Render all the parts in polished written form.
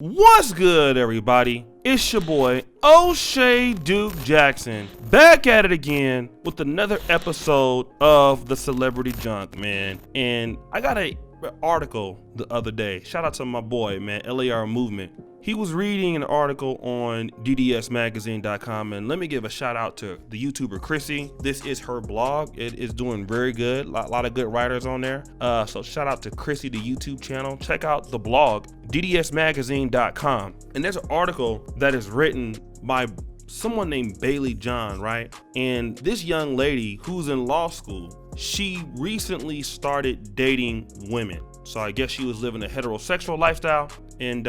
What's good, everybody? It's your boy O'Shea Duke Jackson, back at it again with another episode of the Celebrity Junk, man. And I got an article the other day. Shout out to my boy, man, LAR Movement. He was reading an article on ddsmagazine.com, and let me give a shout out to the YouTuber Chrissy. This is her blog. It is doing very good. A lot of good writers on there. So shout out to Chrissy, the YouTube channel. Check out the blog, ddsmagazine.com. And there's an article that is written by someone named Bailey John, right? And this young lady who's in law school, she recently started dating women. So I guess she was living a heterosexual lifestyle, and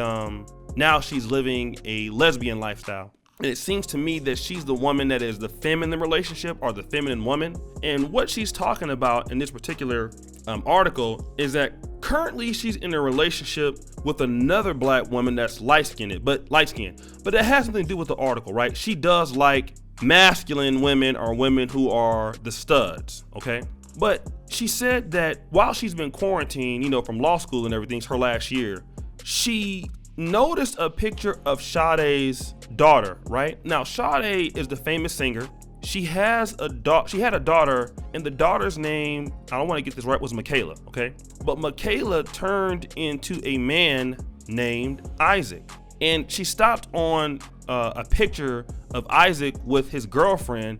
now she's living a lesbian lifestyle. And it seems to me that she's the woman that is the feminine relationship, or the feminine woman. And what she's talking about in this particular article is that currently she's in a relationship with another black woman that's light-skinned, but it has something to do with the article, right? She does like masculine women, or women who are the studs, okay? But she said that while she's been quarantined, from law school and everything, it's her last year, she noticed a picture of Sade's daughter, right? Now, Sade is the famous singer. She had a daughter, and the daughter's name, I don't want to get this right, was Michaela, okay? But Michaela turned into a man named Isaac. And she stopped on a picture of Isaac with his girlfriend,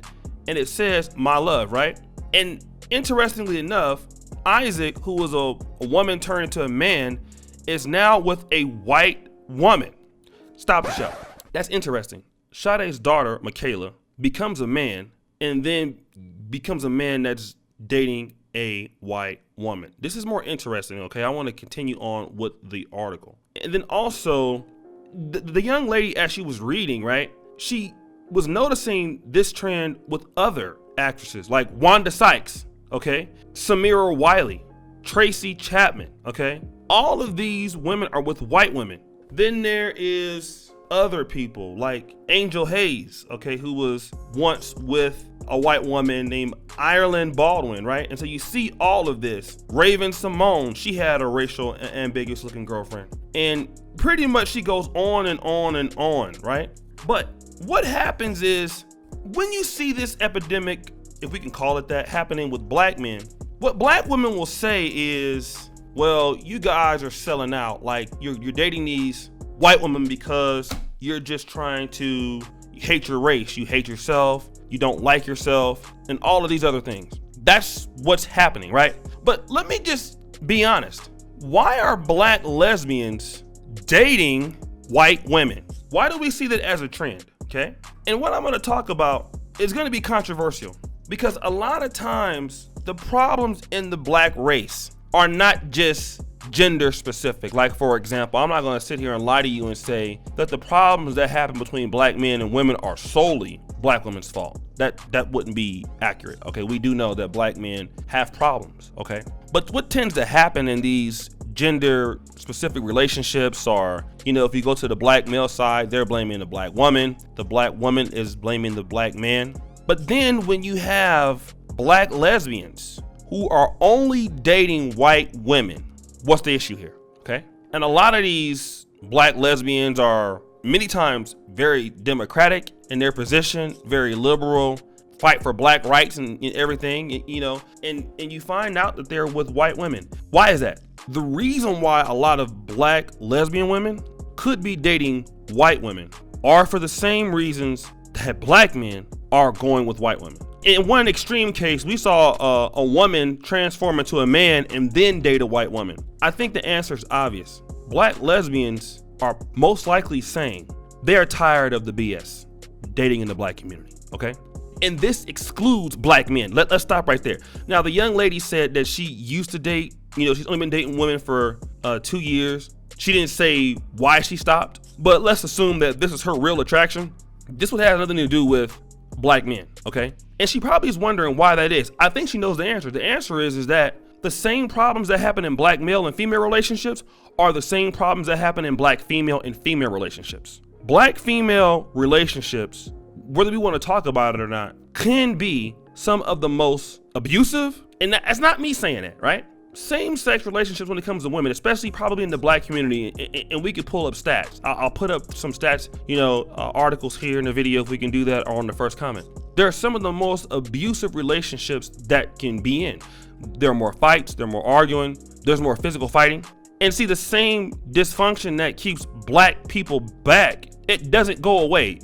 and it says, "My love," right? And interestingly enough, Isaac, who was a woman turned into a man, is now with a white woman. Stop the show. That's interesting. Sade's daughter, Michaela, becomes a man, and then becomes a man that's dating a white woman. This is more interesting, okay? I want to continue on with the article. And then also, the young lady, as she was reading, right, she was noticing this trend with other actresses like Wanda Sykes, okay? Samira Wiley, Tracy Chapman, okay? All of these women are with white women. Then there is other people like Angel Hayes, okay, who was once with a white woman named Ireland Baldwin, right? And so you see all of this. Raven Simone, she had a racial ambiguous looking girlfriend. And pretty much she goes on and on and on, right? But what happens is, when you see this epidemic, if we can call it that, happening with black men, what black women will say is, well, you guys are selling out. Like, you're dating these white women because you're just trying to hate your race. You hate yourself. You don't like yourself, and all of these other things. That's what's happening, right? But let me just be honest. Why are black lesbians dating white women? Why do we see that as a trend, okay? And what I'm going to talk about is going to be controversial, because a lot of times the problems in the black race are not just gender specific. Like, for example, I'm not going to sit here and lie to you and say that the problems that happen between black men and women are solely black women's fault. That wouldn't be accurate, okay? We do know that black men have problems, okay? But what tends to happen in these gender specific relationships are, if you go to the black male side, they're blaming the black woman. The black woman is blaming the black man. But then when you have black lesbians who are only dating white women, what's the issue here, okay? And a lot of these black lesbians are many times very democratic in their position, very liberal, fight for black rights and everything, and you find out that they're with white women. Why is that? The reason why a lot of black lesbian women could be dating white women are for the same reasons that black men are going with white women. In one extreme case, we saw a woman transform into a man and then date a white woman. I think the answer is obvious. Black lesbians are most likely saying they are tired of the BS dating in the black community, okay? And this excludes black men. Let's stop right there. Now, the young lady said that she used to date, she's only been dating women for 2 years. She didn't say why she stopped, but let's assume that this is her real attraction. This would have nothing to do with black men, okay? And she probably is wondering why that is. I think she knows the answer. The answer is that the same problems that happen in black male and female relationships are the same problems that happen in black female and female relationships. Black female relationships, whether we want to talk about it or not, can be some of the most abusive, and that's not me saying it, right? same-sex relationships when it comes to women, especially probably in the black community, and we could pull up stats. I'll put up some stats, articles here in the video if we can do that, or on the first comment. There are some of the most abusive relationships that can be in. There are more fights, there are more arguing, there's more physical fighting. And see, the same dysfunction that keeps black people back, it doesn't go away.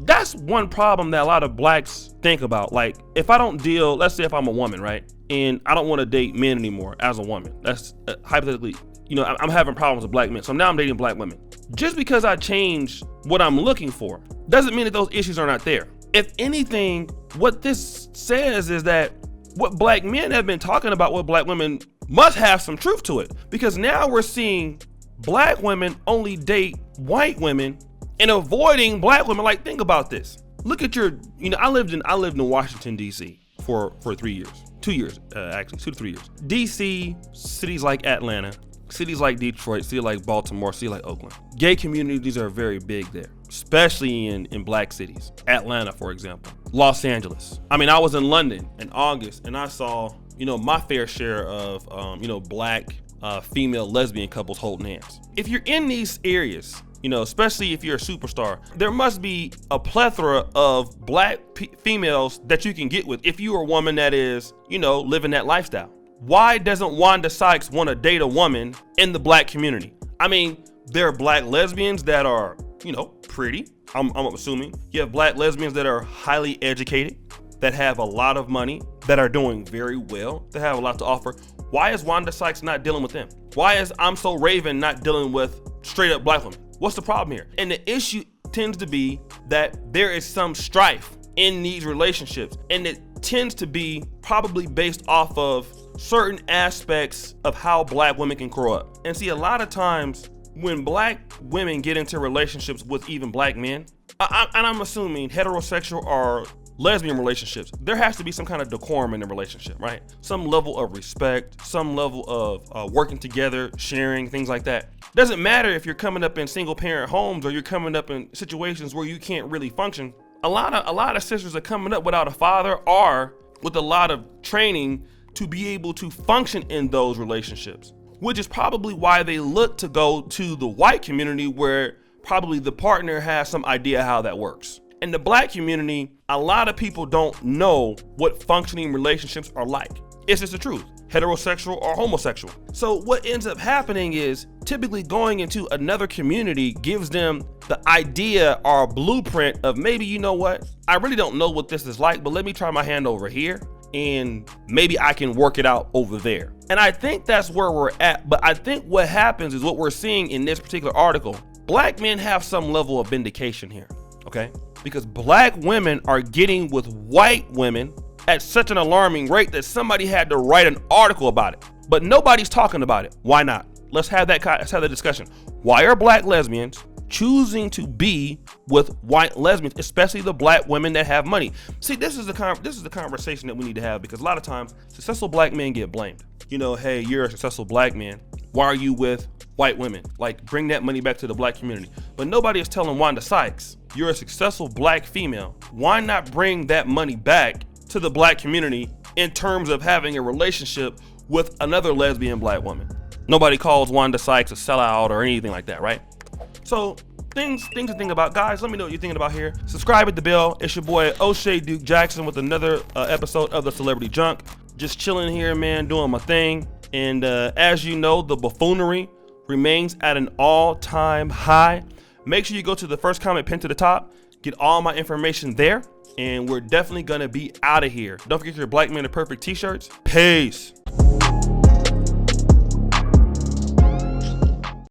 That's one problem that a lot of blacks think about. Like, if I don't deal, let's say if I'm a woman, right? And I don't want to date men anymore as a woman. That's hypothetically, I'm having problems with black men. So now I'm dating black women. Just because I change what I'm looking for doesn't mean that those issues are not there. If anything, what this says is that what black men have been talking about with black women must have some truth to it. Because now we're seeing black women only date white women and avoiding black women. Like, think about this. Look at I lived in Washington, D.C. for 3 years. 2 years, actually, 2 to 3 years. D.C., cities like Atlanta, cities like Detroit, cities like Baltimore, cities like Oakland. Gay communities are very big there, especially in black cities. Atlanta, for example. Los Angeles. I mean, I was in London in August, and I saw, my fair share of, black female lesbian couples holding hands. If you're in these areas, especially if you're a superstar, there must be a plethora of black females that you can get with if you're a woman that is, living that lifestyle. Why doesn't Wanda Sykes want to date a woman in the black community? I mean, there are black lesbians that are, pretty. I'm assuming. You have black lesbians that are highly educated, that have a lot of money, that are doing very well, that have a lot to offer. Why is Wanda Sykes not dealing with them? Why is I'm So Raven not dealing with straight up black women? What's the problem here? And the issue tends to be that there is some strife in these relationships, and it tends to be probably based off of certain aspects of how black women can grow up. And see, a lot of times when black women get into relationships with even black men, and I'm assuming heterosexual or lesbian relationships, there has to be some kind of decorum in the relationship, right? Some level of respect, some level of working together, sharing, things like that. Doesn't matter if you're coming up in single parent homes or you're coming up in situations where you can't really function. A lot of sisters are coming up without a father or with a lot of training to be able to function in those relationships, which is probably why they look to go to the white community where probably the partner has some idea how that works. In the black community, a lot of people don't know what functioning relationships are like. It's just the truth, heterosexual or homosexual. So what ends up happening is typically going into another community gives them the idea or a blueprint of maybe, you know what, I really don't know what this is like, but let me try my hand over here and maybe I can work it out over there. And I think that's where we're at. But I think what happens is what we're seeing in this particular article. Black men have some level of vindication here, okay? Because black women are getting with white women at such an alarming rate that somebody had to write an article about it. But nobody's talking about it. Why not? Let's have that discussion. Why are black lesbians choosing to be with white lesbians, especially the black women that have money? See, this is the conversation that we need to have, because a lot of times successful black men get blamed. Hey, you're a successful black man. Why are you with white women? Like, bring that money back to the black community. But nobody is telling Wanda Sykes, you're a successful black female. Why not bring that money back to the black community in terms of having a relationship with another lesbian black woman? Nobody calls Wanda Sykes a sellout or anything like that, right? So things to think about. Guys, let me know what you're thinking about here. Subscribe, hit the bell. It's your boy O'Shea Duke Jackson with another episode of the Celebrity Junk. Just chilling here, man, doing my thing. And as you know, the buffoonery remains at an all-time high. Make sure you go to the first comment pinned to the top, get all my information there, and we're definitely gonna be out of here. Don't forget your Black Men Are Perfect t-shirts. Peace.